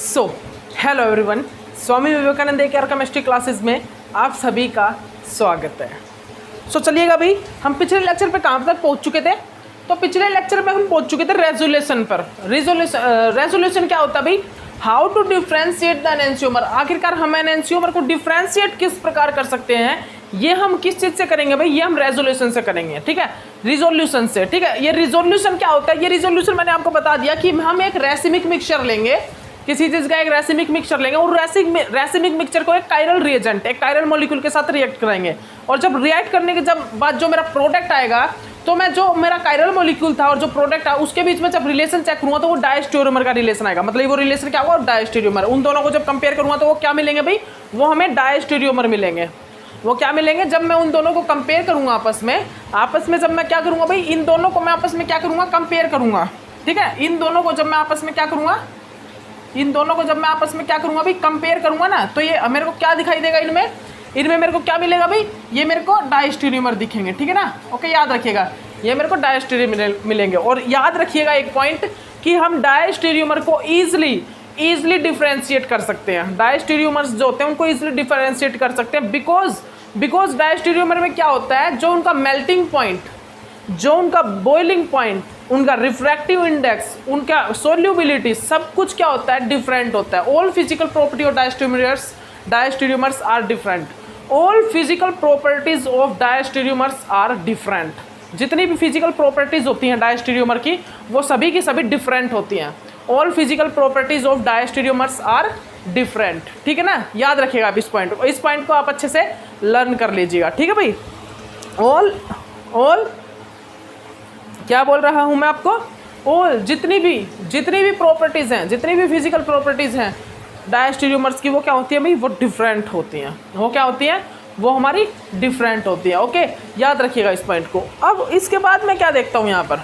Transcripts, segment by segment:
So hello everyone, Swami Vivekananda care chemistry classes में आप सभी का स्वागत है। चलिएगा भाई, हम पिछले लेक्चर पे कहाँ तक पहुँच चुके थे? तो पिछले लेक्चर में हम पहुँच चुके थे रेजोल्यूशन पर। रेजोल्यूशन क्या होता है भाई? How to differentiate the enantiomer. आखिरकार हम एनेंशियोमर को डिफ्रेंशिएट किस प्रकार कर सकते हैं, ये हम किस चीज़ से करेंगे भाई? ये हम रेजोल्यूशन से करेंगे, ठीक है, रिजोल्यूशन से, ठीक है। ये रिजोल्यूशन क्या होता है? ये रिजोल्यूशन मैंने आपको बता दिया कि हम एक रेसिमिक मिक्सचर लेंगे, किसी चीज़ का एक रेसिमिक मिक्सचर लेंगे और रेसिमिक मिक्सचर को एक कायरल रिएजेंट, एक कायरल मॉलिक्यूल के साथ रिएक्ट कराएंगे। और जब रिएक्ट करने के बाद जो मेरा प्रोडक्ट आएगा, तो मैं जो मेरा कायरल मॉलिक्यूल था और जो प्रोडक्ट है उसके बीच में जब रिलेशन चेक करूँगा तो वो डायस्टेरियोमर का रिलेशन आएगा। मतलब वो रिलेशन क्या होगा? डायस्टेरियोमर। उन दोनों को जब कंपेयर करूँगा तो वो क्या मिलेंगे भाई? वो हमें डायस्टेरियोमर मिलेंगे। वो क्या मिलेंगे? जब मैं उन दोनों को कंपेयर करूँगा आपस में जब मैं क्या करूँगा भाई? इन दोनों को मैं आपस में क्या करूँगा? कंपेयर करूँगा, ठीक है। इन दोनों को जब मैं आपस में क्या करूँगा? इन दोनों को जब मैं आपस में क्या करूँगा भाई? कंपेयर करूँगा ना, तो ये मेरे को क्या दिखाई देगा? इनमें मेरे को क्या मिलेगा भाई? ये मेरे को डायस्टेरियोमर दिखेंगे, ठीक है ना। ओके, याद रखिएगा, ये मेरे को डायस्टेरियोमर मिलेंगे। और याद रखिएगा एक पॉइंट कि हम डायस्टेरियोमर को ईजिली डिफरेंशिएट कर सकते हैं। डायस्टेरियोमर्स जो होते हैं उनको ईजिली डिफरेंशिएट कर सकते हैं बिकॉज डायस्टेरियोमर में क्या होता है? जो उनका मेल्टिंग पॉइंट, जो उनका बॉइलिंग पॉइंट, उनका रिफ्रैक्टिव इंडेक्स, उनका सोल्यूबिलिटी, सब कुछ क्या होता है? डिफरेंट होता है। All physical property of diastereomers are different. All physical properties of diastereomers are different. जितनी भी फिजिकल प्रॉपर्टीज होती हैं डायस्टेरियोमर की, वो सभी की सभी डिफरेंट होती हैं। All physical properties of diastereomers are different, ठीक है ना। याद रखिएगा आप इस पॉइंट को आप अच्छे से लर्न कर लीजिएगा, ठीक है भाई। ऑल क्या बोल रहा हूं मैं आपको? ऑल जितनी भी प्रॉपर्टीज हैं, जितनी भी फिजिकल प्रॉपर्टीज हैं डायस्टेरियोमर्स की, वो क्या होती है भाई? वो डिफरेंट होती हैं। वो क्या होती हैं? वो हमारी डिफरेंट होती है। ओके, याद रखिएगा इस पॉइंट को। अब इसके बाद मैं क्या देखता हूँ यहाँ पर?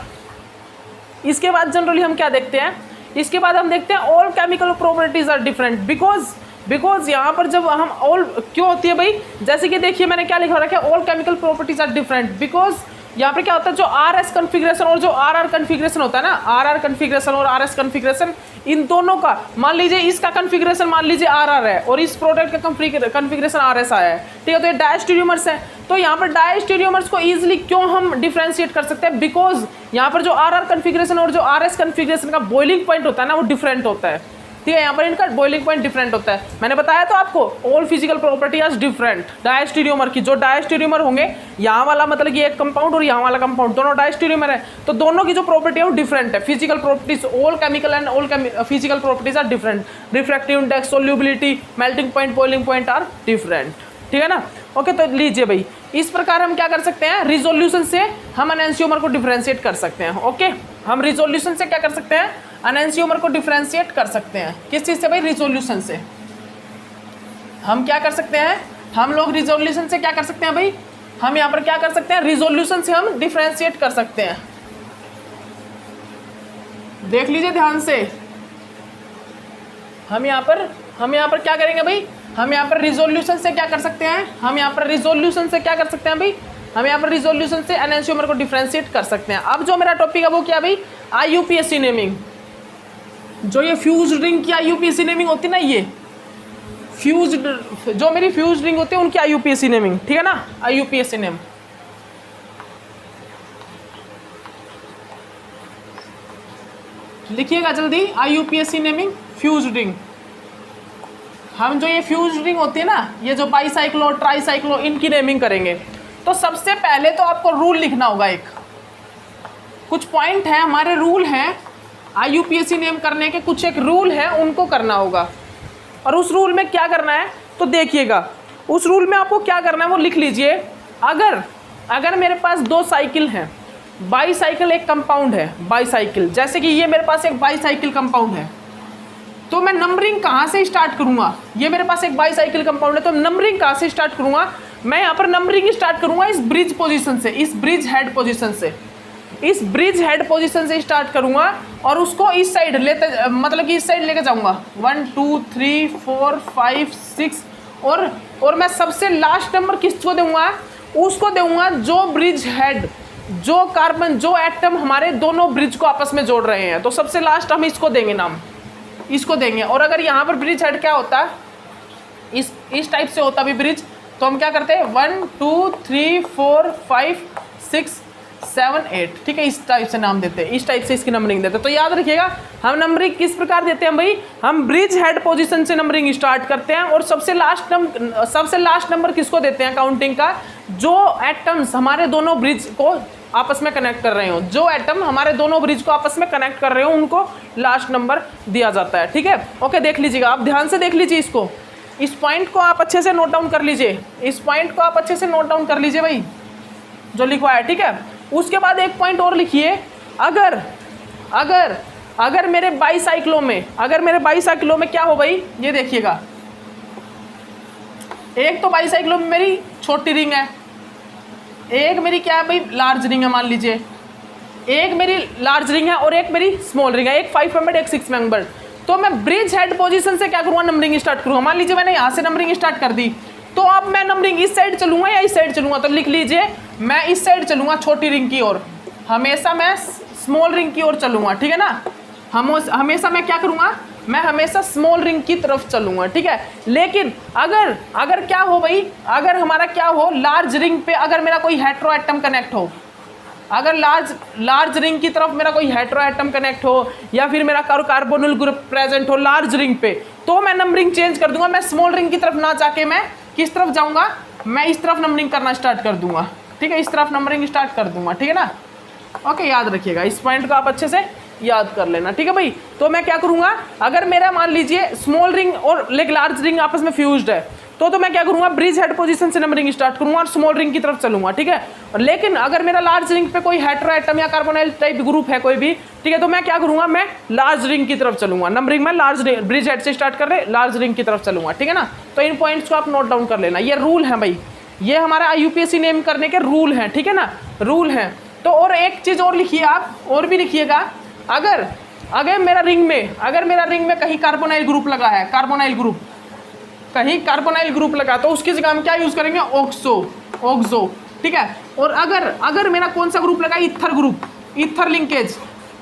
इसके बाद जनरली हम क्या देखते हैं? इसके बाद हम देखते हैं all chemical properties are different because यहाँ पर जब हम ऑल क्यों होती है भाई? जैसे कि देखिए मैंने क्या लिखा रखा है, all chemical properties are different because यहाँ पर क्या होता है? जो RS कन्फिग्रेशन और जो RR कन्फिग्रेशन होता है ना, RR कन्फिग्रेशन और RS कन्फिग्रेशन, इन दोनों का, मान लीजिए इसका कन्फिग्रेशन मान लीजिए RR है और इस प्रोडक्ट का कन्फिग्रेशन RS आया है, ठीक है। तो ये डायस्टेरियोमर्स है। तो यहाँ पर डायस्टेरियोमर्स को ईजिली क्यों हम डिफ्रेंशिएट कर सकते हैं? बिकॉज यहाँ पर जो RR कन्फिग्रेशन और जो RS कन्फिग्रेशन का बॉइलिंग पॉइंट होता है ना, वो डिफरेंट होता है, ठीक है। यहाँ पर इनका बॉइलिंग पॉइंट डिफरेंट होता है। मैंने बताया तो आपको, all physical property are different. Diastereomer की जो डायस्टेरियोमर होंगे, यहाँ वाला मतलब कि एक कंपाउंड और यहाँ वाला कंपाउंड, दोनों डायस्टेरियोमर है, तो दोनों की जो प्रॉपर्टी है वो डिफरेंट है। Physical properties, all chemical and all physical properties are different. Refractive index, solubility, melting point, boiling point are different, ठीक है ना। ओके, तो लीजिए भाई, इस प्रकार हम क्या कर सकते हैं? रिजोल्यूशन से हम एनेंशियोमर को डिफरेंशिएट कर सकते हैं। ओके, हम रिजोल्यूशन से क्या कर सकते हैं? एनेंशियोमर को डिफरेंशिएट कर सकते हैं। किस चीज़ से भाई? रिजोल्यूशन से। हम क्या कर सकते हैं? हम लोग रिजोल्यूशन से क्या कर सकते हैं भाई? हम यहाँ पर क्या कर सकते हैं? रिजोल्यूशन से हम डिफरेंशिएट कर सकते हैं। देख लीजिए ध्यान से। हम यहाँ पर क्या करेंगे भाई? हम यहाँ पर रिजोल्यूशन से क्या कर सकते हैं? हम यहाँ पर रिजोल्यूशन से क्या कर सकते हैं भाई? हम यहाँ पर रिजोल्यूशन से एनेंशियोमर को डिफरेंशिएट कर सकते हैं। अब जो मेरा टॉपिक है वो क्या भाई? IUPAC naming. जो ये फ्यूज्ड रिंग की IUPAC नेमिंग होती है ना, ये जो मेरी फ्यूज्ड रिंग होती है उनकी IUPAC नेमिंग, ठीक है ना। IUPAC नेम लिखिएगा जल्दी। IUPAC naming fused ring. हम जो ये फ्यूज्ड रिंग होती है ना, ये जो बाईसाइक्लो, ट्राईसाइक्लो, इनकी नेमिंग करेंगे। तो सबसे पहले तो आपको रूल लिखना होगा। कुछ पॉइंट है, हमारे रूल हैं IUPAC नेम करने के, कुछ एक रूल है, उनको करना होगा। और उस रूल में क्या करना है तो देखिएगा, उस रूल में आपको क्या करना है वो लिख लीजिए। अगर मेरे पास दो साइकिल हैं, बाईसाइकिल एक कंपाउंड है, बाईसाइकिल, जैसे कि ये मेरे पास एक बाईसाइकिल कंपाउंड है, तो मैं नंबरिंग कहाँ से स्टार्ट करूँगा? ये मेरे पास एक बाईसाइकिल कंपाउंड है, तो नंबरिंग कहाँ से स्टार्ट करूँगा? मैं यहाँ पर नंबरिंग स्टार्ट करूँगा इस ब्रिज पोजीशन से, इस ब्रिज हेड पोजीशन से, इस ब्रिज हेड पोजीशन से स्टार्ट करूँगा और उसको इस साइड लेते, मतलब कि इस साइड लेके जाऊँगा 1 2 3 4 5 6 और मैं सबसे लास्ट नंबर किसको दूँगा? उसको दूँगा जो ब्रिज हेड, जो कार्बन, जो एटम हमारे दोनों ब्रिज को आपस में जोड़ रहे हैं, तो सबसे लास्ट हम इसको देंगे नाम। इसको देंगे। और अगर यहाँ पर ब्रिज हेड क्या होता है, इस टाइप से होता भी ब्रिज, तो हम क्या करते हैं 1 2 3 4 5 6 7 8, ठीक है, इस टाइप से नाम देते हैं, इस टाइप से इसकी नंबरिंग देते हैं। तो याद रखिएगा हम नंबरिंग किस प्रकार देते हैं भाई, हम ब्रिज हेड पोजीशन से नंबरिंग स्टार्ट करते हैं और सबसे लास्ट नंबर किसको देते हैं काउंटिंग का, जो एटम्स हमारे दोनों ब्रिज को आपस में कनेक्ट कर रहे हो, जो एटम हमारे दोनों ब्रिज को आपस में कनेक्ट कर रहे हो उनको लास्ट नंबर दिया जाता है, ठीक है। ओके, देख लीजिएगा, आप ध्यान से देख लीजिए इसको, इस पॉइंट को आप अच्छे से नोट डाउन कर लीजिए, इस पॉइंट को आप अच्छे से नोट डाउन कर लीजिए भाई जो लिखवाया है, ठीक है। उसके बाद एक पॉइंट और लिखिए, अगर मेरे बाईसाइक्लो में क्या हो भाई, ये देखिएगा, एक तो बाईसाइक्लो में मेरी छोटी रिंग है, एक मेरी क्या है भाई लार्ज रिंग है, मान लीजिए एक मेरी लार्ज रिंग है और एक मेरी स्मॉल रिंग है, एक 5 मेंबर एक 6 मेंबर। तो मैं ब्रिज हेड पोजीशन से क्या करूँगा, नंबरिंग स्टार्ट करूँगा। मान लीजिए मैंने यहाँ से नंबरिंग स्टार्ट कर दी, तो अब मैं नंबरिंग इस साइड चलूँगा या इस साइड चलूँगा, तो लिख लीजिए मैं इस साइड चलूँगा छोटी रिंग की ओर, हमेशा मैं स्मॉल रिंग की ओर चलूँगा, ठीक है ना। हमेशा मैं क्या करूँगा, मैं हमेशा स्मॉल रिंग की तरफ चलूँगा, ठीक है। लेकिन अगर क्या हो भाई, अगर हमारा क्या हो लार्ज रिंग पे अगर मेरा कोई हेटेरो एटम कनेक्ट हो, अगर लार्ज रिंग की तरफ मेरा कोई हेटेरो एटम कनेक्ट हो या फिर मेरा कार्बोनिल ग्रुप प्रेजेंट हो लार्ज रिंग पे, तो मैं नंबरिंग चेंज कर दूंगा, मैं स्मॉल रिंग की तरफ ना जाके मैं किस तरफ जाऊंगा, मैं इस तरफ नंबरिंग करना स्टार्ट कर दूंगा, ठीक है, इस तरफ नंबरिंग स्टार्ट कर दूंगा, ठीक है ना। ओके, याद रखिएगा, इस पॉइंट को आप अच्छे से याद कर लेना, ठीक है भाई। तो मैं क्या करूंगा, अगर मेरा मान लीजिए स्मॉल रिंग और लार्ज रिंग आपस में फ्यूज्ड है, तो मैं क्या करूंगा, ब्रिज हेड पोजीशन से नंबरिंग स्टार्ट करूंगा और स्मॉल रिंग की तरफ चलूंगा, ठीक है। लेकिन अगर मेरा लार्ज रिंग पे कोई हेटेरो एटम या कार्बोनाइल टाइप ग्रुप है कोई भी, ठीक है, तो मैं क्या करूंगा, मैं लार्ज रिंग की तरफ चलूंगा, नंबरिंग में लार्ज ब्रिज हेड से स्टार्ट कर रहे लार्ज रिंग की तरफ चलूंगा, ठीक है ना। तो इन पॉइंट्स को आप नोट डाउन कर लेना, ये रूल है भाई, ये हमारा यूपीएससी नेम करने के रूल हैं, ठीक है ना, रूल हैं। तो और एक चीज़ और लिखिए आप, और भी लिखिएगा, अगर मेरा रिंग में कहीं कार्बोनाइल ग्रुप लगा है, कहीं कार्बोनाइल ग्रुप लगा, तो उसकी जगह हम क्या यूज़ करेंगे, ऑक्सो, ठीक है। और अगर मेरा कौन सा ग्रुप लगा, ईथर लिंकेज,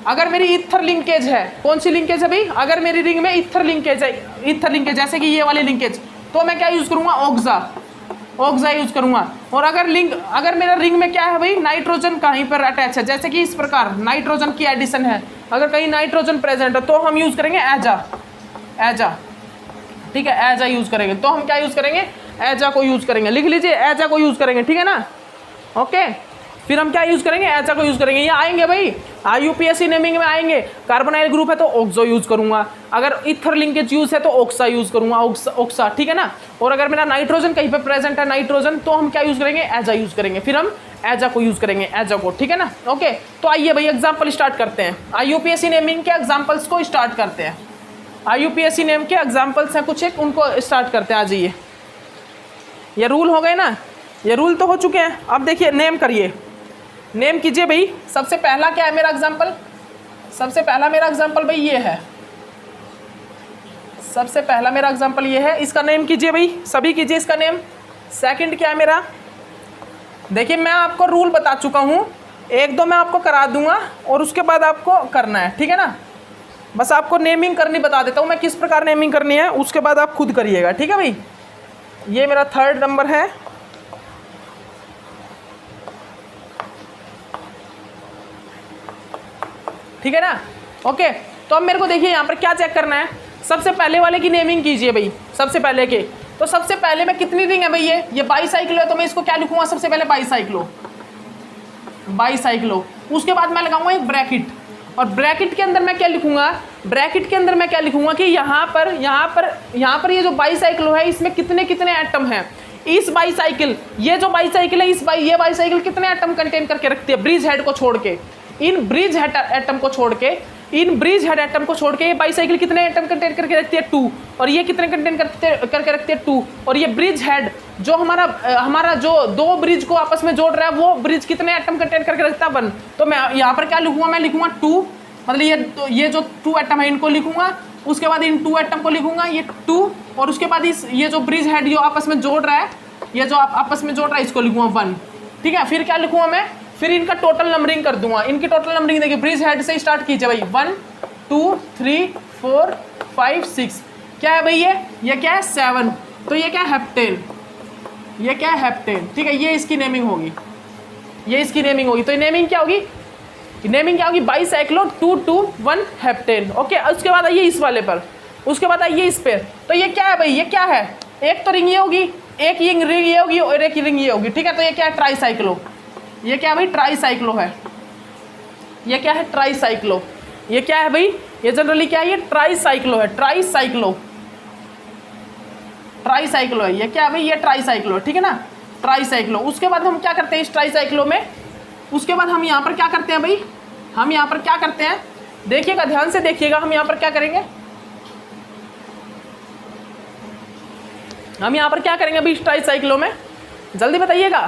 अगर मेरी ईथर लिंकेज है, कौन सी लिंकेज है भाई, अगर मेरी रिंग में ईथर लिंकेज है, जैसे कि ये वाली लिंकेज, तो मैं क्या यूज़ करूँगा, ऑक्सा यूज़ करूँगा। और अगर मेरा रिंग में क्या है भाई, नाइट्रोजन कहीं पर अटैच है, जैसे कि इस प्रकार नाइट्रोजन की एडिशन है, अगर कहीं नाइट्रोजन प्रेजेंट है, तो हम यूज़ करेंगे एजा, ठीक है, एजा यूज़ करेंगे। तो हम क्या यूज़ करेंगे, एजा को यूज़ करेंगे, लिख लीजिए, एजा को यूज़ करेंगे, ठीक है ना। ओके, फिर हम क्या यूज़ करेंगे, एजा को यूज़ करेंगे। ये आएंगे भाई यूपीएससी नेमिंग में आएंगे, कार्बोनाइल ग्रुप है तो ऑक्सो यूज़ करूँगा, अगर ईथर लिंकेज यूज़ है तो ऑक्सा यूज़ करूँगा, ऑक्सा, ठीक है ना। और अगर मेरा नाइट्रोजन कहीं पे प्रेजेंट है, नाइट्रोजन, तो हम क्या यूज़ करेंगे, एजा यूज़ करेंगे, फिर हम एजा को यूज़ करेंगे, एजा को, ठीक है ना। ओके, तो आइए भाई एग्जाम्पल स्टार्ट करते हैं, यूपीएससी नेमिंग के एग्जाम्पल्स को स्टार्ट करते हैं। यूपीएससी नेम के एग्जाम्पल्स हैं कुछ एक, उनको स्टार्ट करते हैं। आ जाइए, ये रूल हो गए ना, ये रूल तो हो चुके हैं। अब देखिए नेम करिए, नेम कीजिए भाई। सबसे पहला क्या है मेरा एग्जाम्पल, सबसे पहला मेरा एग्जाम्पल भाई ये है, सबसे पहला मेरा एग्जाम्पल ये है, इसका नेम कीजिए भाई, सभी कीजिए इसका नेम। सेकंड क्या है मेरा, देखिए मैं आपको रूल बता चुका हूँ, एक दो मैं आपको करा दूंगा और उसके बाद आपको करना है, ठीक है ना। बस आपको नेमिंग करनी बता देता हूँ मैं, किस प्रकार नेमिंग करनी है, उसके बाद आप खुद करिएगा, ठीक है भाई। ये मेरा थर्ड नंबर है, ठीक है ना। ओके, तो अब मेरे को देखिए यहाँ पर क्या चेक करना है, सबसे पहले वाले की नेमिंग कीजिए भाई, सबसे पहले के। तो सबसे पहले में कितनी रिंग है भाई, ये बाईसाइक्लो है, तो मैं इसको क्या लिखूंगा, सबसे पहले बाईसाइक्लो। उसके बाद मैं लगाऊंगा एक ब्रैकेट, और ब्रैकेट के अंदर मैं क्या लिखूंगा, कि यहाँ पर ये जो बाईसाइक्लो है, इसमें कितने एटम हैं। इस बाईसाइकिल, ये जो बाईसाइकिल है, ये बाईसाइकिल कितने एटम कंटेन करके रखती है, ब्रिज हेड को छोड़ के, इन ब्रिज हेड एटम को छोड़ के ये बाईसाइकिल कितने एटम कंटेन करके रखती है, 2। और ये कितने कंटेन करके रखती है, 2। और ये ब्रिज हेड जो हमारा जो दो ब्रिज को आपस में जोड़ रहा है, वो ब्रिज कितने एटम कंटेन करके रखता है, 1। तो मैं यहाँ पर क्या लिखूंगा, मैं लिखूंगा 2, मतलब ये जो 2 एटम है इनको लिखूंगा, उसके बाद इन 2 एटम को लिखूंगा, ये 2, और उसके बाद ये जो ब्रिज हेड जो आपस में जोड़ रहा है, ये जो आपस में जोड़ रहा है, इसको लिखूंगा 1, ठीक है। फिर क्या लिखूंगा मैं, फिर इनका टोटल नंबरिंग कर दूंगा, इनकी टोटल नंबरिंग देखिए, ब्रिज हेड से स्टार्ट कीजिए भाई, 1 2 3 4 5 6, क्या है भाई ये क्या है 7, तो ये क्या है हेप्टेन, ये क्या है हेप्टेन, ठीक है, ये इसकी नेमिंग होगी, ये इसकी नेमिंग होगी। तो ये नेमिंग क्या होगी, नेमिंग क्या होगी, बाईसाइक्लो 2,2,1 हेप्टेन। ओके, उसके बाद आइए इस वाले पर, उसके बाद आइए इस पे, तो ये क्या है भाई, ये क्या है, एक तो रिंग ये होगी, एक ये रिंग ये होगी और एक रिंग ये होगी, ठीक है। तो ये क्या है ट्राईसाइक्लो, ये क्या है भाई ट्राईसाइक्लो है, ये क्या है ट्राईसाइक्लो, ये क्या है भाई, ये जनरली क्या है, ये ट्राईसाइक्लो है, ट्राईसाइक्लो, ट्राईसाइक्लो है, ये क्या है भाई, ये ट्राईसाइक्लो, ठीक है ना, ट्राईसाइक्लो। उसके बाद हम क्या करते हैं इस ट्राईसाइक्लो में, उसके बाद हम यहाँ पर क्या करते हैं भाई, हम यहाँ पर क्या करते हैं, देखिएगा ध्यान से देखिएगा, हम यहाँ पर क्या करेंगे, हम यहाँ पर क्या करेंगे अभी इस ट्राईसाइक्लो में, जल्दी बताइएगा।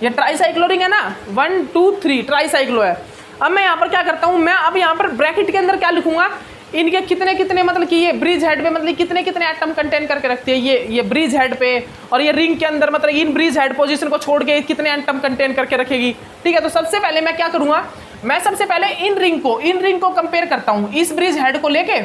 ये ट्राईसाइक्लो रिंग है ना, 1 2 3 ट्राईसाइक्लो है। अब मैं यहाँ पर क्या करता हूँ, मैं अब यहाँ पर ब्रैकेट के अंदर क्या लिखूंगा, इनके कितने कितने मतलब कि ये ब्रिज हेड पे मतलब कितने कितने एटम कंटेन करके रखती है ये ब्रिज हेड पे, और ये रिंग के अंदर मतलब इन ब्रिज हेड पोजीशन को छोड़ के कितने एटम कंटेन करके रखेगी, ठीक है। तो सबसे पहले मैं क्या करूँगा, मैं सबसे पहले इन रिंग को कंपेयर करता हूँ, इस ब्रिज हेड को लेके,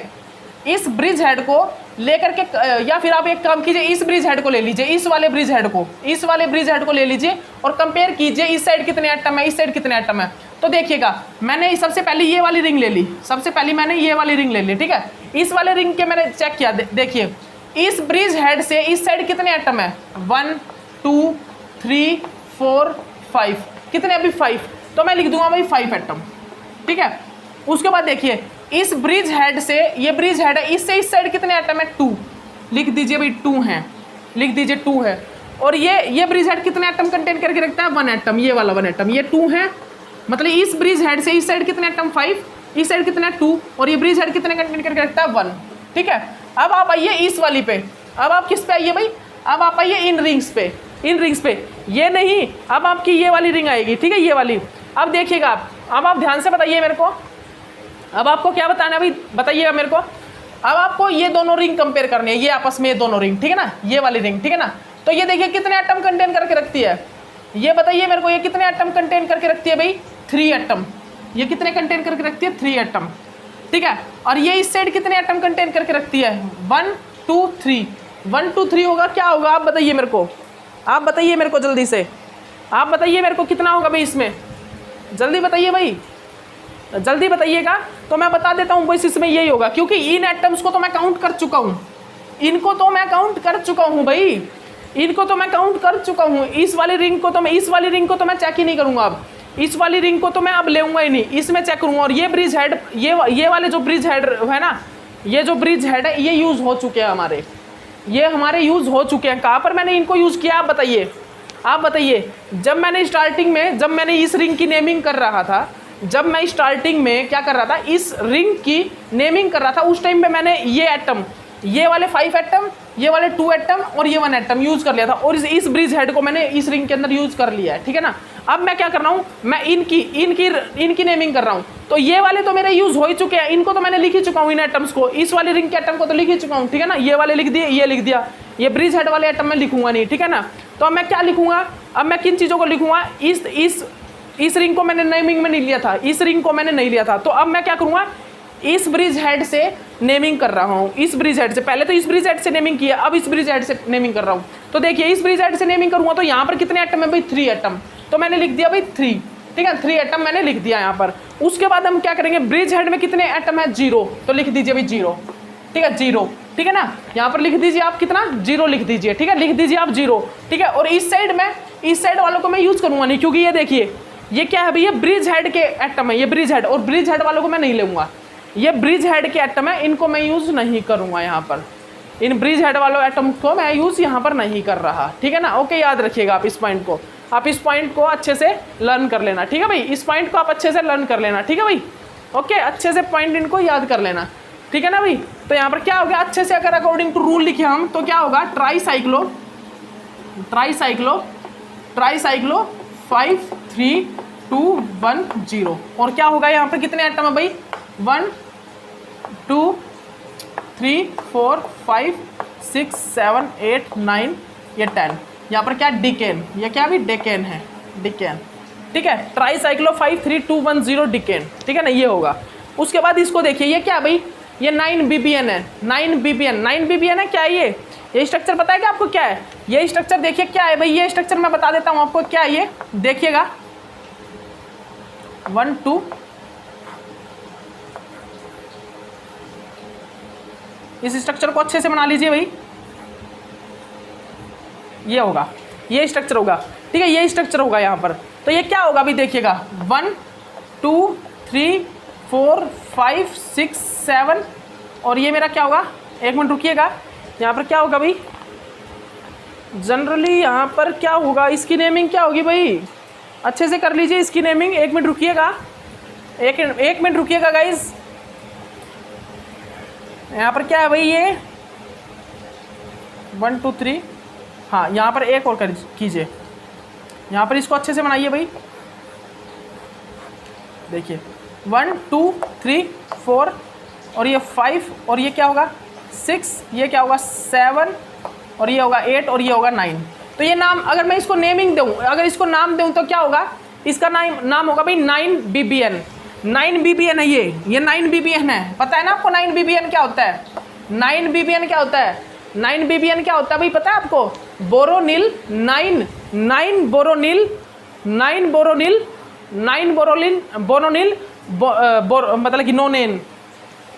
इस ब्रिज हेड को लेकर के, या फिर आप एक काम कीजिए, इस ब्रिज हेड को ले लीजिए, इस वाले ब्रिज हेड को, इस वाले ब्रिज हेड को ले लीजिए और कंपेयर कीजिए इस साइड कितने एटम है, इस साइड कितने एटम है। तो देखिएगा मैंने सबसे पहले ये वाली रिंग ले ली, सबसे पहले मैंने ये वाली रिंग ले ली, ठीक है। इस वाले रिंग के मैंने चेक किया, देखिए इस ब्रिज हेड से इस साइड कितने एटम है, 1 2 3 4 5, कितने अभी 5, तो मैं लिख दूंगा भाई 5 एटम, ठीक है। उसके बाद देखिए इस ब्रिज हेड से, ये ब्रिज हेड है, इससे इस साइड कितने एटम है, 2, लिख दीजिए भाई 2 हैं, लिख दीजिए 2 है। और ये ब्रिज हेड कितने एटम कंटेन करके रखता है, 1 एटम, ये वाला 1 एटम, ये 2 है, मतलब इस ब्रिज हेड से इस साइड कितने एटम 5, इस साइड कितना 2, और ये ब्रिज हेड कितने कंटेन करके रखता है 1, ठीक है। अब आप आइए इस वाली पे, अब आप किस पे आइए भाई, अब आप आइए इन रिंग्स पे, इन रिंग्स पे, ये नहीं, अब आपकी ये वाली रिंग आएगी, ठीक है, ये वाली। अब देखिएगा अब आप ध्यान से बताइए मेरे को, अब आपको क्या बताना है भाई, बताइएगा मेरे को। अब आपको ये दोनों रिंग कंपेयर करनी है, ये आपस में ये दोनों रिंग, ठीक है ना, ये वाली रिंग, ठीक है ना। तो ये देखिए कितने एटम कंटेन करके रखती है, ये बताइए मेरे को, ये कितने एटम कंटेन करके रखती है भाई, 3 एटम, ये कितने कंटेन करके रखती है, 3 एटम, ठीक है। और ये इस साइड कितने एटम कंटेन करके रखती है, 1 2 3, 1 2 3 होगा, क्या होगा आप बताइए मेरे को, आप बताइए मेरे को जल्दी से, आप बताइए मेरे को कितना होगा भाई इसमें, जल्दी बताइए भाई, जल्दी बताइएगा। तो मैं बता देता हूँ बस इसमें यही होगा, क्योंकि इन एटम्स को तो मैं काउंट कर चुका हूँ, इनको तो मैं काउंट कर चुका हूँ भाई, इनको तो मैं काउंट कर चुका हूँ। इस वाली रिंग को तो मैं, इस वाली रिंग को तो मैं चेक ही नहीं करूँगा, अब इस वाली रिंग को तो मैं अब लेऊंगा ही नहीं, इसमें चेक करूँगा। और ये ब्रिज हेड, ये वाले जो ब्रिज हेड है ना, ये जो ब्रिज हेड है ये यूज़ हो चुके हैं हमारे, ये हमारे यूज़ हो चुके हैं। कहाँ पर मैंने इनको यूज़ किया आप बताइए, आप बताइए। जब मैंने स्टार्टिंग में, जब मैंने इस रिंग की नेमिंग कर रहा था, जब मैं स्टार्टिंग में क्या कर रहा था, इस रिंग की नेमिंग कर रहा था, उस टाइम पे मैंने ये एटम, ये वाले 5 एटम, ये वाले 2 एटम और ये 1 एटम यूज़ कर लिया था, और इस ब्रिज हेड को मैंने इस रिंग के अंदर यूज़ कर लिया है, ठीक है ना। अब मैं क्या कर रहा हूँ, मैं इनकी नेमिंग कर रहा हूँ। तो ये वाले तो मेरे यूज़ हो ही चुके हैं, इनको तो मैंने लिख ही चुका हूँ, इन एटम्स को, इस वाले रिंग के एटम को तो लिख ही चुका हूँ, ठीक है ना। ये वाले लिख दिए, ये लिख दिया, ये ब्रिज हेड वाले एटम में लिखूंगा नहीं, ठीक है ना। तो अब मैं क्या लिखूंगा, अब मैं किन चीज़ों को लिखूंगा, इस रिंग को मैंने नेमिंग में नहीं लिया था, इस रिंग को मैंने नहीं लिया था। तो अब मैं क्या करूँगा, इस ब्रिज हेड से नेमिंग कर रहा हूँ, इस ब्रिज हेड से, पहले तो इस ब्रिज हेड से नेमिंग किया, अब इस ब्रिज हेड से नेमिंग कर रहा हूँ। तो देखिए इस ब्रिज हेड से नेमिंग करूँगा तो यहाँ पर कितने एटम है भाई, 3 एटम, तो मैंने लिख दिया भाई 3, ठीक है, 3 एटम मैंने लिख दिया यहाँ पर। उसके बाद हम क्या करेंगे, ब्रिज हेड में कितने एटम है, 0, तो लिख दीजिए भाई 0, ठीक है, 0, ठीक है ना। यहाँ पर लिख दीजिए आप कितना, 0 लिख दीजिए, ठीक है, लिख दीजिए आप 0, ठीक है। और इस साइड में, इस साइड वालों को मैं यूज़ करूँगा नहीं, क्योंकि ये देखिए ये क्या है भाई, ये ब्रिज हेड के एटम है, ये ब्रिज हेड, और ब्रिज हेड वालों को मैं नहीं लूँगा, ये ब्रिज हेड के एटम है, इनको मैं यूज़ नहीं करूँगा यहाँ पर, इन ब्रिज हेड वालों एटम को मैं यूज़ यहाँ पर नहीं कर रहा, ठीक है ना। ओके, याद रखिएगा आप इस पॉइंट को, आप इस पॉइंट को अच्छे से लर्न कर लेना, ठीक है भाई, इस पॉइंट को आप अच्छे से लर्न कर लेना, ठीक है भाई। ओके, अच्छे से पॉइंट इनको याद कर लेना, ठीक है ना भाई। तो यहाँ पर क्या हो गया, अच्छे से अगर अकॉर्डिंग टू रूल लिखे हम तो क्या होगा, ट्राईसाइक्लो 5 3 2 1 0। और क्या होगा यहाँ पर कितने एटम है भाई, 1 2 3 4 5 6 7 8 9, ये 10। यहाँ पर क्या डिकेन, ये क्या भी डेकेन है, डिकेन, ठीक है, ट्राईसाइक्लो 53210 डिकेन, ठीक है ना, ये होगा। उसके बाद इसको देखिए, ये क्या भाई, ये 9BBN है, 9BBN है, क्या है ये स्ट्रक्चर पता है क्या आपको क्या है? ये स्ट्रक्चर देखिए क्या है भाई, ये स्ट्रक्चर मैं बता देता हूँ आपको क्या है ये, देखिएगा 1 2 इस स्ट्रक्चर को अच्छे से बना लीजिए भाई, ये होगा, ये स्ट्रक्चर होगा, ठीक है, ये स्ट्रक्चर होगा यहाँ पर। तो ये क्या होगा अभी देखिएगा, 1 2 3 4 5 6 7 और ये मेरा क्या होगा, एक मिनट रुकिएगा, यहाँ पर क्या होगा भाई, जनरली यहाँ पर क्या होगा, इसकी नेमिंग क्या होगी भाई, अच्छे से कर लीजिए इसकी नेमिंग, एक मिनट रुकिएगा, एक मिनट रुकिएगा गाइज। यहाँ पर क्या है भाई, ये 1 2 3, हाँ यहाँ पर एक और कर कीजिए, यहाँ पर इसको अच्छे से बनाइए भाई, देखिए 1 2 3 4 और ये 5 और ये क्या होगा 6, ये क्या होगा 7 और ये होगा 8 और ये होगा 9। तो ये नाम अगर मैं इसको नेमिंग दूँ, अगर इसको नाम दूँ तो क्या होगा, इसका नाम होगा भाई 9BBN, 9BBN है ये 9BBN है। पता है ना आपको 9BBN क्या होता है, 9BBN क्या होता है, 9BBN क्या होता है भाई पता है आपको, बोरोनिल 9 बोरोनिल मतलब कि नोनेन,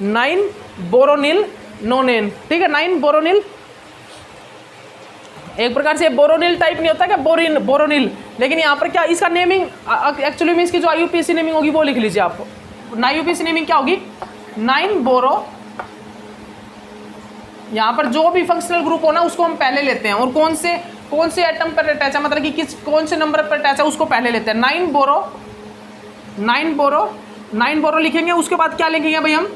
9 बोरोनिल नोनेन, ठीक है, 9 बोरोनिल, एक प्रकार से बोरोनिल टाइप नहीं होता क्या, बोरोनिल, लेकिन यहाँ पर क्या इसका नेमिंग एक्चुअली में इसकी जो IUPAC नेमिंग होगी वो लिख लीजिए आप, IUPAC नेमिंग क्या होगी, 9 बोरो, यहाँ पर जो भी फंक्शनल ग्रुप हो ना उसको हम पहले लेते हैं, और कौन से एटम पर अटैच है, मतलब कि कौन से नंबर पर अटैच है उसको पहले लेते हैं। 9 बोरो लिखेंगे, उसके बाद क्या लिखेंगे भाई हम,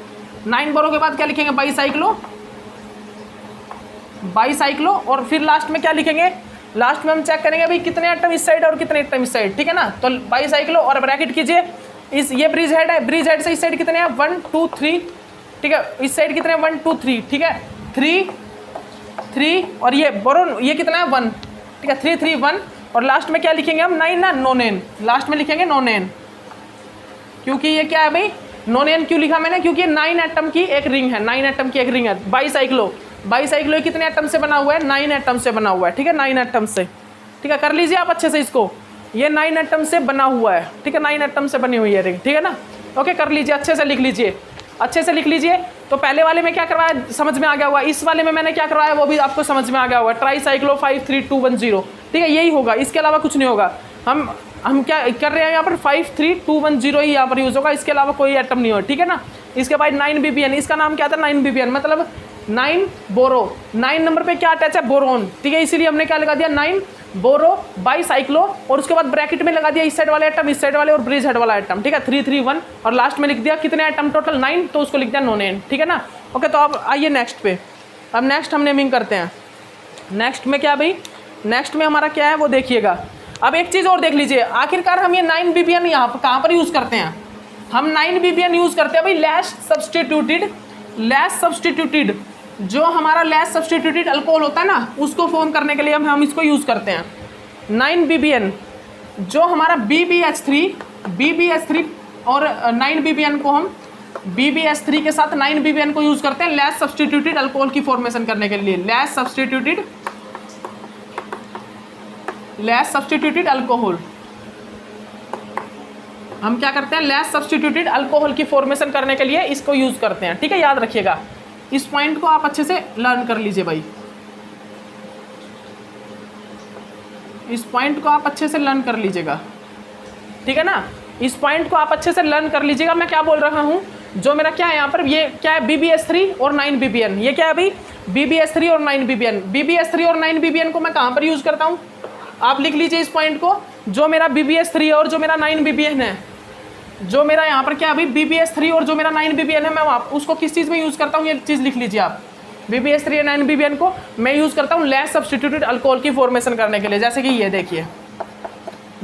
9 बोरो के बाद क्या लिखेंगे, बाईसाइक्लो और फिर लास्ट में क्या लिखेंगे, लास्ट में हम चेक करेंगे भाई कितने एटम इस साइड और कितने एटम इस साइड, ठीक है ना। तो बाईसाइक्लो और ब्रैकेट कीजिए, इस ये ब्रिज हेड है, ब्रिज हेड से इस साइड कितने हैं 1 2 3, ठीक है, इस साइड कितने हैं 1 2 3, ठीक है, 3 और ये बोरोन ये कितना है 1, ठीक है, 3 3 1 और लास्ट में क्या लिखेंगे हम 9 ना, नोनेन, लास्ट में लिखेंगे नोनेन, क्योंकि ये क्या है भाई, नोनेन क्यों लिखा मैंने, क्योंकि 9 एटम की एक रिंग है, 9 एटम की एक रिंग है। बाईसाइक्लो कितने एटम से बना हुआ है, 9 एटम से बना हुआ है, ठीक है, 9 एटम से, ठीक है, कर लीजिए आप अच्छे से इसको, ये 9 एटम से बना हुआ है, ठीक है, 9 एटम से बनी हुई है रिंग, ठीक है ना। ओके, कर लीजिए, अच्छे से लिख लीजिए, अच्छे से लिख लीजिए। तो पहले वाले में क्या करवाया समझ में आ गया होगा, इस वाले में मैंने क्या करवाया वो भी आपको समझ में आ गया होगा, ट्राईसाइक्लो 53210, ठीक है, यही होगा, इसके अलावा कुछ नहीं होगा। हम क्या कर रहे हैं यहाँ पर 53210 ही यहाँ पर यूज़ होगा, इसके अलावा कोई एटम नहीं होगा, ठीक है ना। इसके बाद 9BBN, इसका नाम क्या था 9BBN, मतलब 9 बोरो, 9 नंबर पे क्या अटैच है, बोरोन, ठीक है, इसीलिए हमने क्या लगा दिया 9 बोरो बाईसाइक्लो और उसके बाद ब्रैकेट में लगा दिया इस साइड वाले एटम, इस साइड वाले और ब्रिज हेड वाला एटम, ठीक है, 3 3 1 और लास्ट में लिख दिया कितने एटम टोटल 9, तो उसको लिख दिया नोनेन, ठीक है ना। ओके, तो अब आइए नेक्स्ट पे, अब नेक्स्ट हम नेमिंग करते हैं। नेक्स्ट में क्या भाई, नेक्स्ट में हमारा क्या है वो देखिएगा। अब एक चीज़ और देख लीजिए, आखिरकार हम ये 9BBN यहाँ पर कहाँ पर यूज़ करते हैं, हम 9BBN यूज़ करते हैं भाई लेस सब्सटीट्यूटेड, जो हमारा लेस सब्सटीट्यूटेड अल्कोहल होता है ना उसको फॉर्म करने के लिए हम इसको यूज़ करते हैं। 9BBN जो हमारा BBH3 और 9BBN को हम BBH3 के साथ 9BBN को यूज़ करते हैं लेस सब्सटीट्यूटेड अल्कोहल की फॉर्मेशन करने के लिए, लेस सब्सटीट्यूटेड अल्कोहल, हम क्या करते हैं लेस सब्सटीट्यूटेड अल्कोहल की फॉर्मेशन करने के लिए इसको यूज़ करते हैं, ठीक है, याद रखिएगा, इस पॉइंट को आप अच्छे से लर्न कर लीजिए भाई, इस पॉइंट को आप अच्छे से लर्न कर लीजिएगा, ठीक है ना, इस पॉइंट को आप अच्छे से लर्न कर लीजिएगा। मैं क्या बोल रहा हूँ, जो मेरा क्या है यहाँ पर, ये क्या है BBH3 और 9BBN, ये क्या है भाई BBH3 और 9BBN और 9BBN को मैं कहाँ पर यूज़ करता हूँ, आप लिख लीजिए इस पॉइंट को, जो मेरा BBH3 और जो मेरा 9BBN है, जो मेरा यहाँ पर क्या अभी BBH3 और जो मेरा 9BBN है, मैं उसको किस चीज़ में यूज़ करता हूँ, ये चीज़ लिख लीजिए आप, BBH3 और 9BBN को मैं यूज़ करता हूँ लेस सब्सटीट्यूटेड अल्कोहल की फॉर्मेशन करने के लिए, जैसे कि ये देखिए,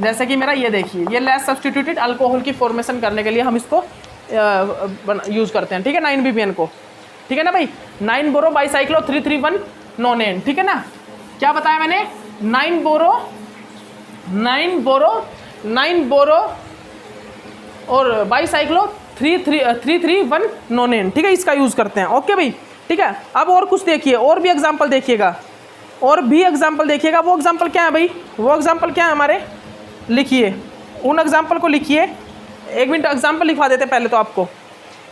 जैसे कि मेरा ये देखिए, ये लेस सब्सटीट्यूटेड अल्कोहल की फॉर्मेशन करने के लिए हम इसको यूज़ करते हैं, ठीक है, 9BBN को, ठीक है ना भाई, 9 बोरो बाईसाइक्लो 331 नोनेन, ठीक है ना। क्या बताया मैंने, 9 बोरो 9 बोरो और बाईसाइक्लो 331 नोनेन, ठीक है, इसका यूज़ करते हैं। ओके भाई, ठीक है। अब और कुछ देखिए, और भी एग्जाम्पल देखिएगा, और भी एग्जाम्पल देखिएगा। वो एग्जाम्पल क्या है भाई, वो एग्जाम्पल क्या है हमारे, लिखिए उन एग्जाम्पल को लिखिए। एक मिनट एग्जाम्पल लिखवा देते पहले तो आपको,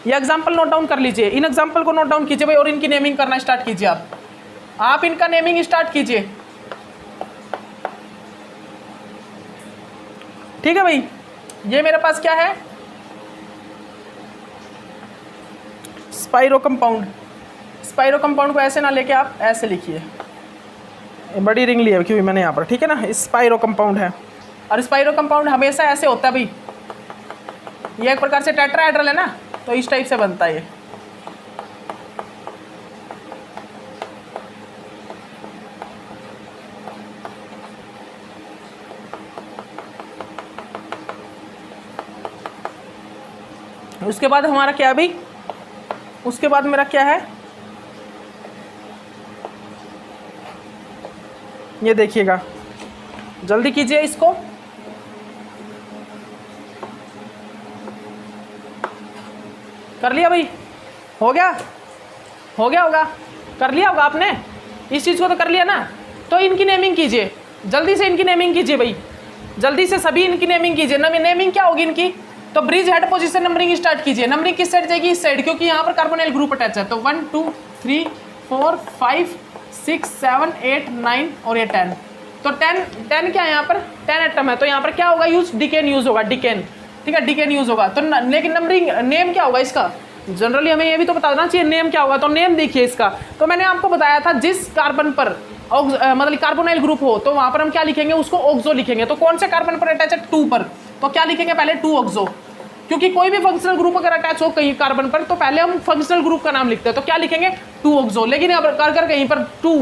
ये एग्जाम्पल नोट डाउन कर लीजिए, इन एग्जाम्पल को नोट डाउन कीजिए भाई, और इनकी नेमिंग करना स्टार्ट कीजिए। आप इनका नेमिंग स्टार्ट कीजिए, ठीक है भाई। ये मेरे पास क्या है, स्पाइरो कंपाउंड। स्पाइरो कंपाउंड को ऐसे ना लेके आप ऐसे लिखिए, बड़ी रिंग लिया क्योंकि मैंने यहाँ पर, ठीक है ना, स्पाइरो कंपाउंड है। और स्पाइरो कंपाउंड हमेशा ऐसे होता है भाई, ये एक प्रकार से टेट्राहेड्रल है ना, तो इस टाइप से बनता है ये। उसके बाद हमारा क्या है भाई, उसके बाद मेरा क्या है, ये देखिएगा, जल्दी कीजिए इसको। कर लिया भाई, हो गया, हो गया होगा, कर लिया होगा आपने, इस चीज़ को तो कर लिया ना। तो इनकी नेमिंग कीजिए, जल्दी से इनकी नेमिंग कीजिए भाई, जल्दी से सभी इनकी नेमिंग कीजिए। नेमिंग क्या होगी इनकी, तो bridge head position numbering start कीजिए। नंबरिंग किस साइड जाएगी, इस साइड, क्योंकि यहाँ पर कार्बोनाइल ग्रुप अटैच है। तो 1 2 3 4 5 6 7 8 9 और ये 10। तो 10 क्या है यहाँ पर, 10 एटम है, तो यहाँ पर क्या होगा यूज, डिकेन यूज होगा, डिकेन, ठीक है, डिकेन यूज होगा। तो लेकिन नंबरिंग नेम क्या होगा इसका, जनरली हमें ये भी तो बताना चाहिए नेम क्या होगा। तो नेम देखिए इसका, तो मैंने आपको बताया था जिस कार्बन पर मतलब कार्बोनाइल ग्रुप हो तो वहाँ पर हम क्या लिखेंगे, उसको ऑक्सो लिखेंगे। तो कौन से कार्बन पर अटैच है, 2 पर, तो क्या लिखेंगे पहले 2 ऑक्सो, क्योंकि कोई भी फंक्शनल ग्रुप अगर अटैच हो कहीं कार्बन पर तो पहले हम फंक्शनल ग्रुप का नाम लिखते हैं, तो क्या लिखेंगे 2 ऑक्सो। लेकिन अगर कहीं पर 2,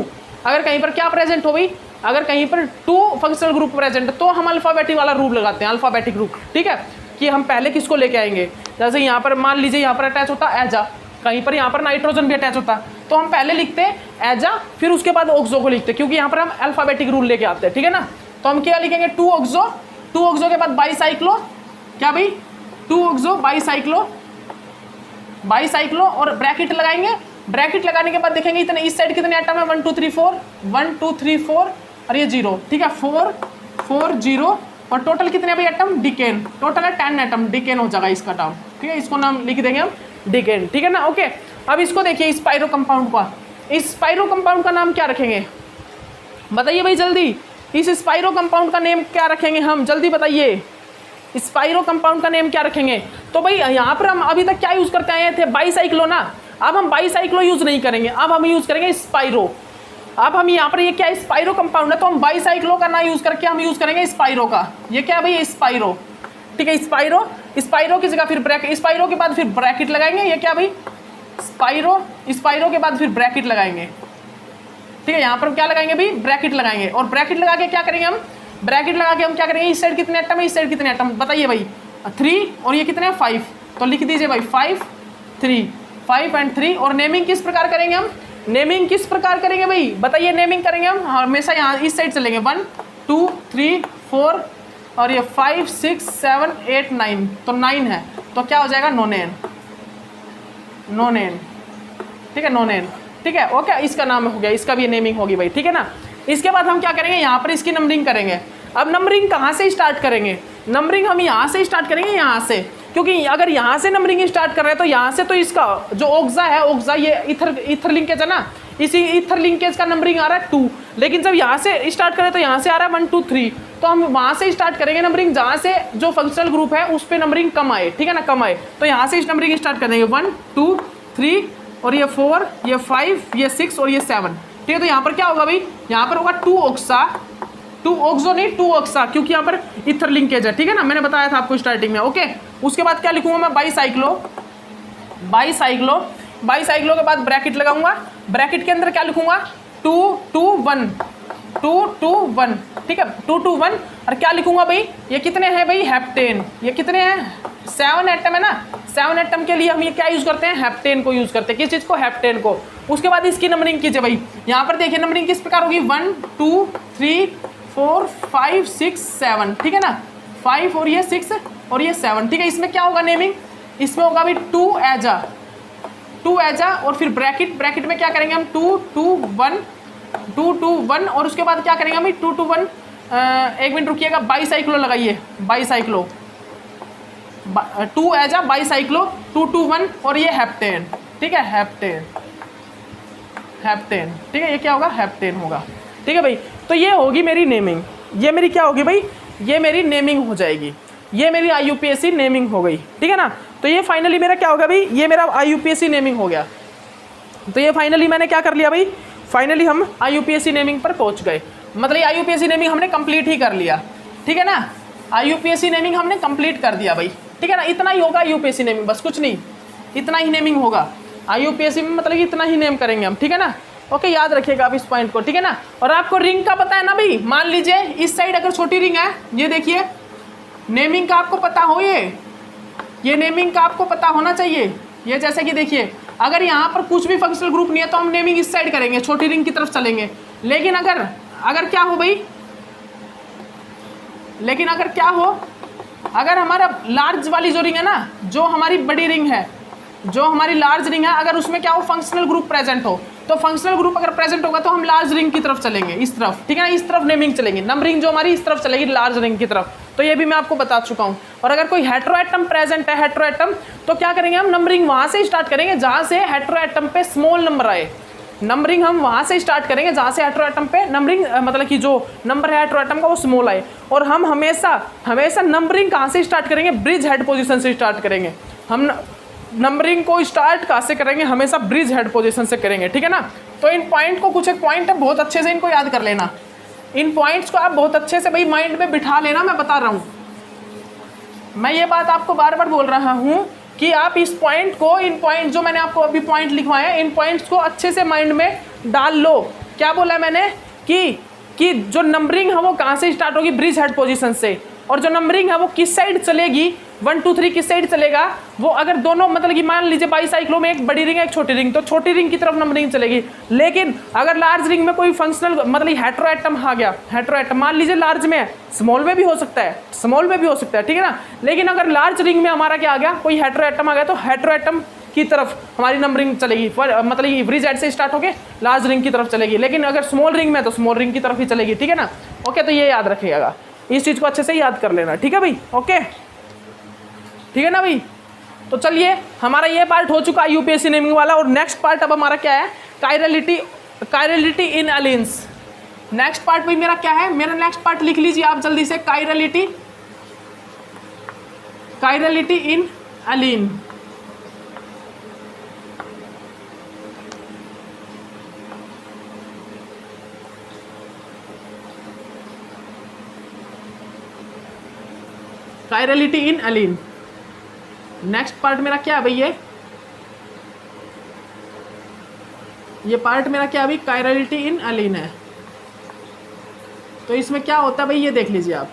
अगर कहीं पर क्या प्रेजेंट हो भाई, अगर कहीं पर 2 फंक्शनल ग्रुप प्रेजेंट तो हम अल्फाबेटिक वाला रूप लगाते हैं, अल्फाबेटिक रूप, ठीक है, कि हम पहले किसको लेके आएंगे। जैसे यहाँ पर मान लीजिए यहाँ पर अटैच होता एजा, कहीं पर यहाँ पर नाइट्रोजन भी अटैच होता, तो हम पहले लिखते एजा, फिर उसके बाद ऑक्सो को लिखते, क्योंकि यहाँ पर हम अल्फाबेटिक रूल लेके आते हैं, ठीक है ना। तो हम क्या लिखेंगे 2 ऑक्सो, 2 ऑक्सो के बाद बाईसाइक्लो, क्या भाई 2 ऑक्सो बाईसाइक्लो और ब्रैकेट लगाएंगे। ब्रैकेट लगाने के बाद देखेंगे इतने, इस साइड कितने एटम है, 1 2 3 4 1 2 3 4 और ये 0, ठीक है, 4 4 0 और टोटल कितने भाई एटम, डिकेन, टोटल है 10 एटम, डिकेन हो जाएगा इसका टर्म, ठीक है, इसको नाम लिख देंगे हम डिकेन, ठीक है ना। ओके, अब इसको देखिए स्पाइरो कंपाउंड का, इस स्पाइरो कंपाउंड का नाम क्या रखेंगे, बताइए भाई जल्दी, इस स्पाइरो कंपाउंड का नेम क्या रखेंगे हम, जल्दी बताइए, स्पाइरो कंपाउंड का नेम क्या रखेंगे। तो भाई यहाँ पर हम अभी तक क्या यूज करते आए थे, बाईसाइक्लो ना, अब हम बाईसाइक्लो यूज नहीं करेंगे, अब हम यूज करेंगे स्पाइरो। अब हम यहाँ पर ये क्या है, स्पाइरो कंपाउंड है, तो हम बाईसाइक्लो का ना यूज करके हम यूज करेंगे स्पाइरो का। ये क्या है भाई, स्पाइरो, ठीक है, स्पाइरो, स्पाइरो की जगह फिर ब्रैकेट, स्पाइरो के बाद फिर ब्रैकेट लगाएंगे। ये क्या भाई, स्पाइरो, स्पाइरो के बाद फिर ब्रैकेट लगाएंगे, ठीक है, यहाँ पर क्या लगाएंगे भाई, ब्रैकेट लगाएंगे। और ब्रैकेट लगा के क्या करेंगे हम, ब्रैकेट लगा के हम क्या करेंगे, इस साइड कितने एटम है, इस साइड कितने एटम, बताइए भाई, 3 और ये कितने हैं 5, तो लिख दीजिए भाई 5 3 5 एंड 3। और नेमिंग किस प्रकार करेंगे हम, नेमिंग किस प्रकार करेंगे भाई, बताइए, नेमिंग करेंगे हम हमेशा यहाँ इस साइड चलेंगे, 1 2 3 4 और ये 5 6 7 8 9, तो 9 है, तो क्या हो जाएगा, नोनेन, नोनेन, ठीक है, नोनेन, ठीक है, ओके, इसका नाम हो गया, इसका भी नेमिंग होगी भाई, ठीक है ना। इसके बाद हम क्या करेंगे, यहाँ पर इसकी नंबरिंग करेंगे। अब नंबरिंग कहाँ से स्टार्ट करेंगे, नंबरिंग हम यहाँ से स्टार्ट करेंगे, यहाँ से, क्योंकि अगर यहाँ से नंबरिंग स्टार्ट कर रहे हैं तो यहाँ से तो इसका जो ओक्सा है, ओक्सा ये इथर लिंकेज है ना, इसी इथर लिंकेज का नंबरिंग आ रहा है 2, लेकिन जब यहाँ से स्टार्ट करें तो यहाँ से आ रहा है 1 2 3, तो हम वहाँ से स्टार्ट करेंगे नंबरिंग जहाँ से जो फंक्शनल ग्रुप है उस पर नंबरिंग कम आए, ठीक है ना, कम आए, तो यहाँ से इस नंबरिंग स्टार्ट कर देंगे 1 2 3 और ये 4 ये 5 ये 6 और ये 7, ठीक है। तो यहाँ पर क्या होगा भाई, यहाँ पर होगा 2 ऑक्सा, 2 ऑक्सो नहीं 2 ऑक्सा, क्योंकि यहाँ पर इथर लिंकेज है, ठीक है ना, मैंने बताया था आपको स्टार्टिंग में। ओके, उसके बाद क्या लिखूंगा मैं, बाईसाइक्लो, बाईसाइक्लो, बाईसाइक्लो के बाद ब्रैकेट लगाऊंगा, ब्रैकेट के अंदर क्या लिखूंगा, 2 2 1 2 2 1, ठीक है, 2 2 1 और क्या लिखूंगा भाई, ये कितने हैं भाई, हेप्टेन, ये कितने हैं, 7 एटम है ना, 7 एटम के लिए हम ये क्या यूज करते हैं, हेप्टेन को यूज करते हैं, किस चीज को, हेप्टेन को। उसके बाद इसकी नंबरिंग कीजिए भाई, यहाँ पर देखिए नंबरिंग किस प्रकार होगी, 1 2 3 4 5 6 7, ठीक है ना, 5 और ये 6 और ये 7, ठीक है। इसमें क्या होगा नेमिंग, इसमें होगा भाई 2 एजा और फिर ब्रैकेट में क्या करेंगे हम 2 2 1 और उसके बाद क्या करेंगे हम 2 2 1 एक मिनट रुकिएगा, बाईसाइक्लो लगाइए, बाईसाइक्लो 2 एजा बाईसाइक्लो 2 2 1 और ये हेप्टेन, ठीक है, हेप्टेन, ठीक है, ये क्या होगा हेप्टेन होगा, ठीक है भाई। तो ये होगी मेरी नेमिंग, ये मेरी क्या होगी भाई, ये मेरी नेमिंग हो जाएगी, ये मेरी IUPAC नेमिंग हो गई, ठीक है ना। तो ये फाइनली मेरा क्या होगा भाई, ये मेरा IUPAC नेमिंग हो गया। तो ये फाइनली मैंने क्या कर लिया भाई, फाइनली हम IUPAC नेमिंग पर पहुंच गए, मतलब ये IUPAC नेमिंग हमने कंप्लीट ही कर लिया, ठीक है ना। IUPAC नेमिंग हमने कंप्लीट कर दिया भाई, ठीक है ना। इतना ही होगा IUPAC नेमिंग, बस कुछ नहीं, इतना ही नेमिंग होगा IUPAC में, मतलब कि इतना ही नेम करेंगे हम, ठीक है ना। ओके, याद रखिएगा आप इस पॉइंट को, ठीक है ना। और आपको रिंग का पता है ना भाई, मान लीजिए इस साइड अगर छोटी रिंग है, ये देखिए नेमिंग का आपको पता हो, ये नेमिंग का आपको पता होना चाहिए। ये जैसे कि देखिए अगर यहाँ पर कुछ भी फंक्शनल ग्रुप नहीं है तो हम नेमिंग इस साइड करेंगे, छोटी रिंग की तरफ चलेंगे। लेकिन अगर क्या हो भाई, लेकिन अगर क्या हो, अगर हमारा लार्ज वाली जो रिंग है ना, जो हमारी बड़ी रिंग है, जो हमारी लार्ज रिंग है, अगर उसमें क्या हो फंक्शनल ग्रुप प्रेजेंट हो, तो फंक्शनल ग्रुप अगर प्रेजेंट होगा तो हम लार्ज रिंग की तरफ चलेंगे, इस तरफ, ठीक है ना, इस तरफ नेमिंग चलेंगे, नंबरिंग जो हमारी इस तरफ चलेगी लार्ज रिंग की तरफ। तो ये भी मैं आपको बता चुका हूँ। और अगर कोई हेटेरोएटम प्रेजेंट है, हेटेरोएटम, तो क्या करेंगे हम नंबरिंग वहां से स्टार्ट करेंगे जहां से हेटेरोएटम पे स्मॉल नंबर आए, नंबरिंग हम वहां से स्टार्ट करेंगे जहां से हेटेरोएटम पे नंबरिंग मतलब कि जो नंबर है हेटेरोएटम का वो स्मॉल आए। और हम हमेशा नंबरिंग कहां से स्टार्ट करेंगे, ब्रिज हेड पोजीशन से स्टार्ट करेंगे। हम नंबरिंग को स्टार्ट कहां से करेंगे, हमेशा ब्रिज हेड पोजीशन से करेंगे, ठीक है ना। तो इन पॉइंट को, कुछ एक पॉइंट है बहुत अच्छे से इनको याद कर लेना, इन पॉइंट्स को आप बहुत अच्छे से भाई माइंड में बिठा लेना। मैं बता रहा हूँ, मैं ये बात आपको बार बार बोल रहा हूँ कि आप इस पॉइंट को, इन पॉइंट जो मैंने आपको अभी पॉइंट लिखवाए हैं, इन पॉइंट्स को अच्छे से माइंड में डाल लो। क्या बोला है मैंने कि जो नंबरिंग है वो कहाँ से स्टार्ट होगी, ब्रिज हेड पोजीशन से, और जो नंबरिंग है वो किस साइड चलेगी, 1 2 3 किस साइड चलेगा, वो अगर दोनों मतलब कि मान लीजिए बाईसाइक्लो में एक बड़ी रिंग है एक छोटी रिंग, तो छोटी रिंग की तरफ नंबरिंग चलेगी। लेकिन अगर लार्ज रिंग में कोई फंक्शनल मतलब हेटेरोएटम आ गया, हेटेरोएटम मान लीजिए लार्ज में है, स्मॉल में भी हो सकता है, स्मॉल में भी हो सकता है, ठीक है ना। लेकिन अगर लार्ज रिंग में हमारा क्या आ गया, कोई हेटेरोएटम आ गया, तो हेटेरोएटम की तरफ हमारी नंबरिंग चलेगी, मतलब कि ब्रिज हेड से स्टार्ट होके लार्ज रिंग की तरफ चलेगी। लेकिन अगर स्मॉल रिंग में तो स्मॉल रिंग की तरफ ही चलेगी, ठीक है ना। ओके, तो ये याद रखिएगा, इस चीज़ को अच्छे से याद कर लेना, ठीक है भाई। ओके, ठीक है ना भाई। तो चलिए, हमारा ये पार्ट हो चुका IUPAC नेमिंग वाला, और नेक्स्ट पार्ट अब हमारा क्या है, कायरलिटी इन अलीन्स। नेक्स्ट पार्ट भाई मेरा क्या है, मेरा नेक्स्ट पार्ट लिख लीजिए आप जल्दी से, कायरलिटी इन अलीन। कायरलिटी इन अलीन, नेक्स्ट पार्ट मेरा क्या है भाई, ये पार्ट मेरा क्या भाई, कायरलिटी इन अलीन है। तो इसमें क्या होता है भाई, ये देख लीजिए आप,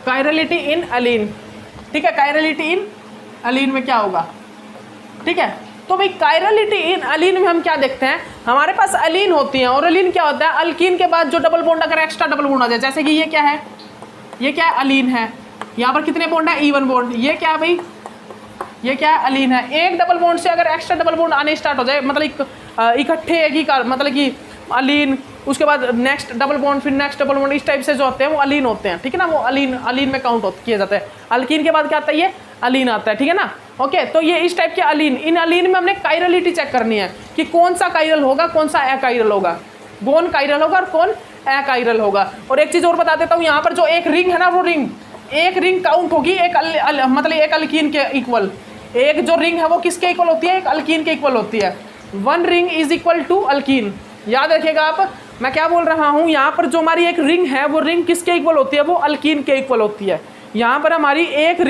कायरलिटी इन अलीन, ठीक है। कायरलिटी इन अलीन में क्या होगा, ठीक है। तो भाई कायरलिटी इन अलीन में हम क्या देखते हैं, हमारे पास अलीन होती है, और अलीन क्या होता है, अल्कीन के बाद जो डबल बॉन्ड अगर एक्स्ट्रा डबल बॉन्ड आ जाए, जैसे कि ये क्या है, ये क्या है, अलीन है। यहाँ पर कितने बॉन्ड है, E1 बॉन्ड। ये क्या है भाई, ये क्या है, अलीन है। एक डबल बॉन्ड से अगर एक्स्ट्रा डबल बॉन्ड आने स्टार्ट हो जाए, मतलब इकट्ठे एक ही मतलब कि अलीन, उसके बाद नेक्स्ट डबल बॉन्ड, फिर नेक्स्ट डबल बॉन्ड, इस टाइप से जो होते हैं वो अलीन होते हैं, ठीक है ना। वो अलीन में काउंट किया जाता है। अल्कीन के बाद क्या आता है, ये अलीन आता है, ठीक है ना। ओके, तो ये इस टाइप के अलीन, इन अलीन में हमने कायरलिटी चेक करनी है कि कौन सा कायरल होगा, कौन सा अकायरल होगा, कौन कायरल होगा और कौन अकायरल होगा। और एक चीज़ और बता देता हूँ, यहाँ पर जो एक रिंग है ना, वो एक रिंग काउंट होगी एक मतलब एक अल्कीन के इक्वल। एक जो रिंग है वो किसके इक्वल होती है, एक अल्कीन के इक्वल होती है। 1 ring is equal to alkene. याद रखिएगा आप, मैं क्या बोल रहा हूँ, यहाँ पर जो हमारी एक रिंग है वो रिंग किसके इक्वल होती है, वो अल्कीन के इक्वल होती है। यहाँ पर हमारी एक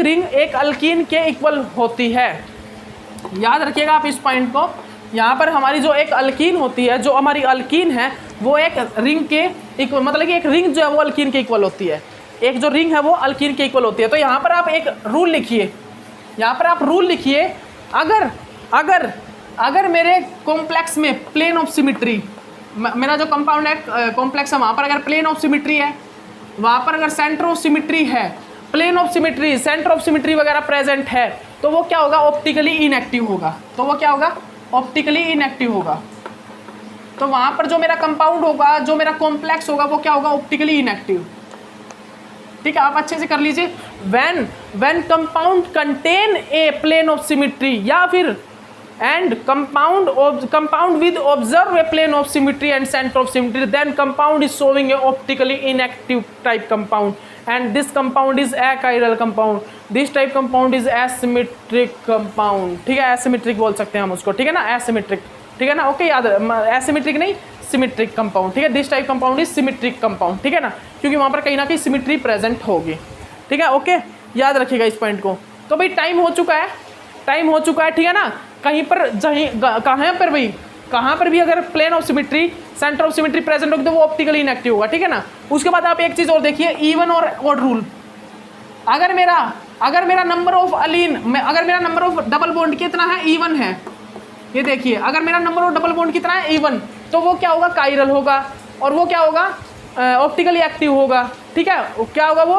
रिंग एक अल्कीन के इक्वल होती है। याद रखिएगा आप इस पॉइंट को। यहाँ पर हमारी जो एक अल्कीन होती है, जो हमारी अल्कीन है वो एक रिंग के इक्वल, मतलब कि एक रिंग जो है वो अल्कीन के इक्वल होती है। एक जो रिंग है वो अल्कीन के इक्वल होती है। तो यहाँ पर आप एक रूल लिखिए, यहाँ पर आप रूल लिखिए, अगर मेरे कॉम्प्लेक्स में प्लेन ऑफ सिमिट्री, मेरा जो कंपाउंड है कॉम्प्लेक्स है, वहाँ पर अगर प्लेन ऑफ सिमिट्री है, वहां पर अगर सेंटर ऑफ सिमिट्री है, plane of symmetry, centre of symmetry वगैरह प्रेजेंट है, तो वो क्या होगा, ऑप्टिकली इनएक्टिव होगा। तो वो क्या होगा, ऑप्टिकली इनएक्टिव होगा। तो वहां पर जो मेरा कंपाउंड होगा, जो मेरा कॉम्प्लेक्स होगा, वो क्या होगा, ऑप्टिकली इनएक्टिव। ठीक है, आप अच्छे से कर लीजिए। When compound contain a plane of symmetry, या फिर and compound with observe a plane of symmetry and centre of symmetry, then compound is showing a optically inactive type compound, and this compound is achiral compound. This type compound is asymmetric compound. ठीक है, asymmetric बोल सकते हैं हम उसको। ठीक है ना, एसिमेट्रिक। ठीक है ना, ओके, याद है, एसिमेट्रिक नहीं, सिमेट्रिक कंपाउंड। ठीक है, this type compound is symmetric compound. ठीक है ना, क्योंकि वहां पर कहीं ना कहीं सिमेट्री प्रेजेंट होगी। ठीक है, ओके, याद रखिएगा इस पॉइंट को। तो भाई टाइम हो चुका है, टाइम हो चुका है। ठीक है ना, कहीं पर कहाँ पर भाई, कहाँ पर भी अगर plane of symmetry, centre of symmetry present होगी तो वो ऑप्टिकली इनएक्टिव होगा। ठीक है ना। उसके बाद आप एक चीज और देखिए, इवन और ऑड रूल। अगर मेरा नंबर ऑफ अलीन, अगर मेरा नंबर ऑफ डबल बॉन्ड कितना है, इवन है, ये देखिए, अगर मेरा नंबर ऑफ डबल बॉन्ड कितना है, इवन, तो वो क्या होगा, काइरल होगा। और वो क्या होगा, ऑप्टिकली एक्टिव होगा। ठीक है, क्या होगा, वो